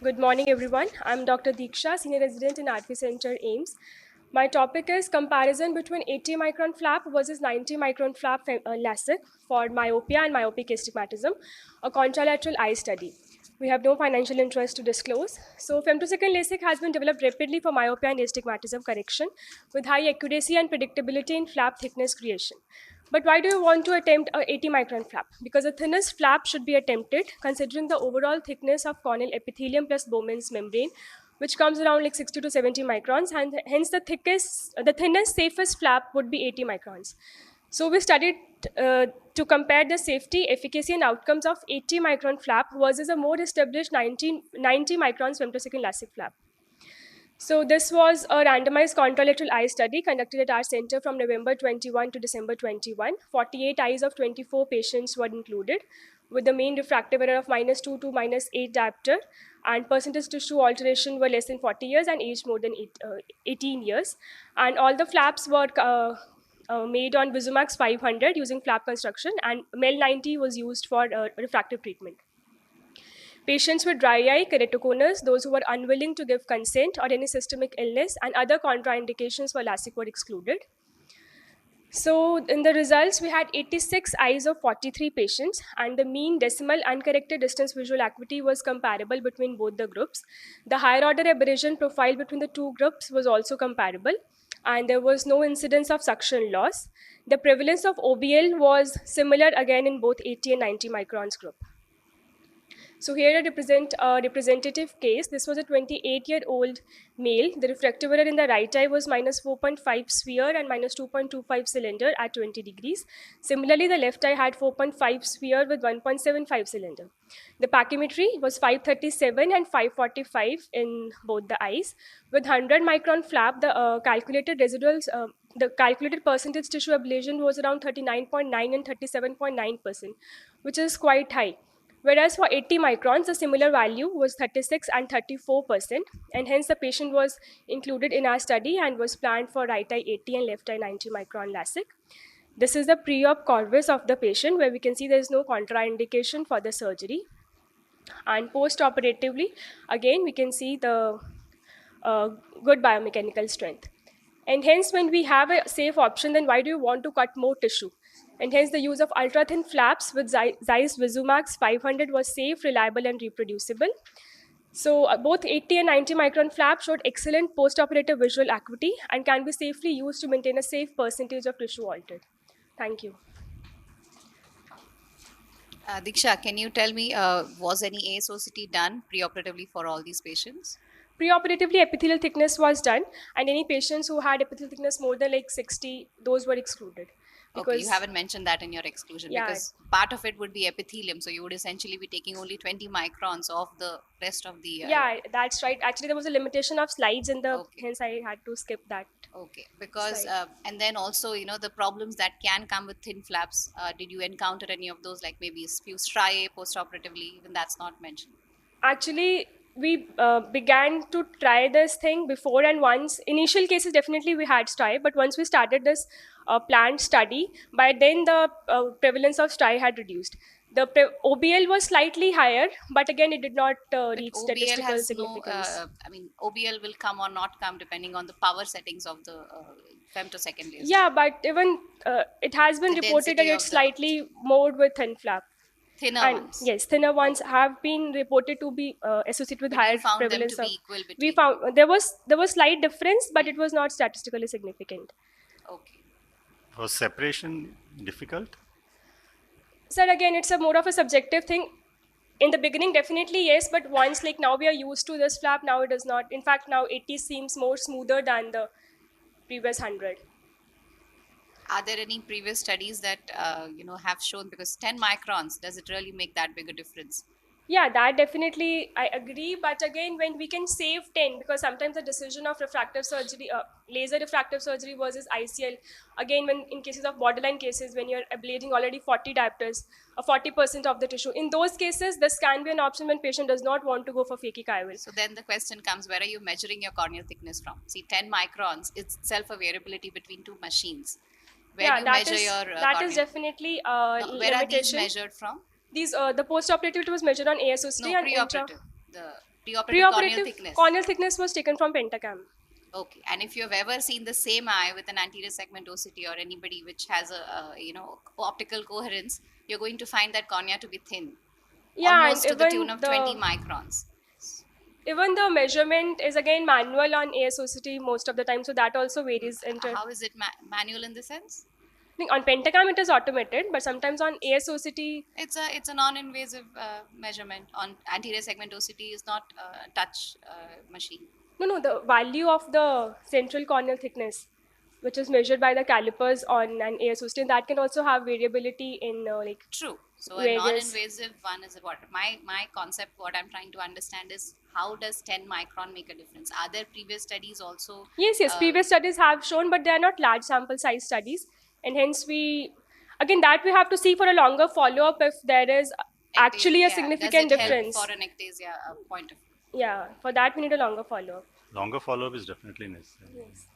Good morning, everyone. I'm Dr. Deeksha, Senior Resident in RP Center, AIMS. My topic is comparison between 80 micron flap versus 90 micron flap LASIK for myopia and myopic astigmatism, a contralateral eye study. We have no financial interest to disclose. So, femtosecond LASIK has been developed rapidly for myopia and astigmatism correction with high accuracy and predictability in flap thickness creation. But why do you want to attempt a 80 micron flap? Because the thinnest flap should be attempted considering the overall thickness of corneal epithelium plus Bowman's membrane, which comes around like 60 to 70 microns, and hence the thinnest, safest flap would be 80 microns. So we studied to compare the safety, efficacy, and outcomes of 80 micron flap versus a more established 90 microns femtosecond LASIK flap. So this was a randomized contralateral eye study conducted at our center from November 21 to December 21. 48 eyes of 24 patients were included with the mean refractive error of -2 to -8 diopter, and percentage tissue alteration were less than 40 years and aged more than 18 years. And all the flaps were made on Vizumax 500 using flap construction, and MEL 90 was used for refractive treatment. Patients with dry eye, keratoconus, those who were unwilling to give consent, or any systemic illness and other contraindications for LASIK were excluded. So in the results, we had 86 eyes of 43 patients, and the mean decimal uncorrected distance visual acuity was comparable between both the groups. The higher order aberration profile between the two groups was also comparable, and there was no incidence of suction loss. The prevalence of OBL was similar again in both 80 and 90 microns group. So here a representative case. This was a 28-year-old male. The refractive error in the right eye was -4.5 sphere and -2.25 cylinder at 20 degrees. Similarly, the left eye had 4.5 sphere with 1.75 cylinder. The pachymetry was 537 and 545 in both the eyes. With 100 micron flap, the calculated percentage tissue ablation was around 39.9 and 37.9%, which is quite high. Whereas for 80 microns, the similar value was 36 and 34%, and hence the patient was included in our study and was planned for right eye 80 and left eye 90 micron LASIK. This is the pre-op corvis of the patient, where we can see there is no contraindication for the surgery. And post-operatively, again, we can see the good biomechanical strength. And hence, when we have a safe option, then why do you want to cut more tissue? And hence, the use of ultra-thin flaps with Zeiss Vizumax 500 was safe, reliable, and reproducible. So both 80 and 90 micron flaps showed excellent post-operative visual acuity and can be safely used to maintain a safe percentage of tissue altered. Thank you. Diksha, can you tell me, was any ASOCT done preoperatively for all these patients? Preoperatively, epithelial thickness was done, and any patients who had epithelial thickness more than like 60, those were excluded. Okay, you haven't mentioned that in your exclusion, Yeah. because part of it would be epithelium, so you would essentially be taking only 20 microns of the rest of the. Yeah, that's right. Actually, there was a limitation of slides in the, Okay. hence I had to skip that. Okay, because Slide. and then also, you know, the problems that can come with thin flaps. Did you encounter any of those, like maybe few striae post-operatively? Even that's not mentioned. Actually, we began to try this thing before, and once initial cases definitely we had striae, but once we started this planned study, by then the prevalence of striae had reduced. The OBL was slightly higher, but again it did not reach OBL statistical has significance. no. I mean, OBL will come or not come depending on the power settings of the femtosecond laser. Yeah, but even it has been The reported that density it's of the slightly more with thin flap. thinner And ones. yes, thinner ones Okay. have been reported to be associated with But you higher found them prevalence to of. be equal We between. found there was slight difference, but it was not statistically significant. Okay. Was separation difficult? Sir, again, it's a more of a subjective thing. In the beginning, definitely yes, but once like now we are used to this flap, now it does not. In fact, now 80 seems more smoother than the previous 100. Are there any previous studies that have shown, because 10 microns, does it really make that big a difference? Yeah, that definitely I agree. But again, when we can save 10, because sometimes the decision of refractive surgery, laser refractive surgery versus ICL, again, when in cases of borderline cases, when you're ablating already 40 diopters, or 40% of the tissue, in those cases, this can be an option when patient does not want to go for phakic IOL. So then the question comes, where are you measuring your corneal thickness from? See, 10 microns is itself a variability between two machines. Where do you measure your that is definitely a no, where are these limitation. measured from? These the post-operative was measured on ASO3 No, and preoperative. The Preoperative corneal Preoperative thickness. corneal thickness was taken from pentacam. Okay, and if you've ever seen the same eye with an anterior segmentosity or anybody which has optical coherence, you're going to find that cornea to be thin, Yeah, and almost to the tune of 20 microns. even the measurement is again manual on ASOCT most of the time, so that also varies. How is it manual in the sense? I think on pentacam it is automated, but sometimes on ASOCT, It's a non-invasive measurement. On anterior segmentosity is not a touch machine. no, the value of the central corneal thickness, which is measured by the calipers on an ASOCT, that can also have variability in like True. So a various. non-invasive one is what my concept. What I'm trying to understand is how does 10 micron make a difference? Are there previous studies also? Yes, previous studies have shown, but they are not large sample size studies, and hence that we have to see for a longer follow up if there is actually a Yeah, does significant it help difference. for an ectasia point of view? Yeah, for that we need a longer follow up. Longer follow-up is definitely necessary. Yes.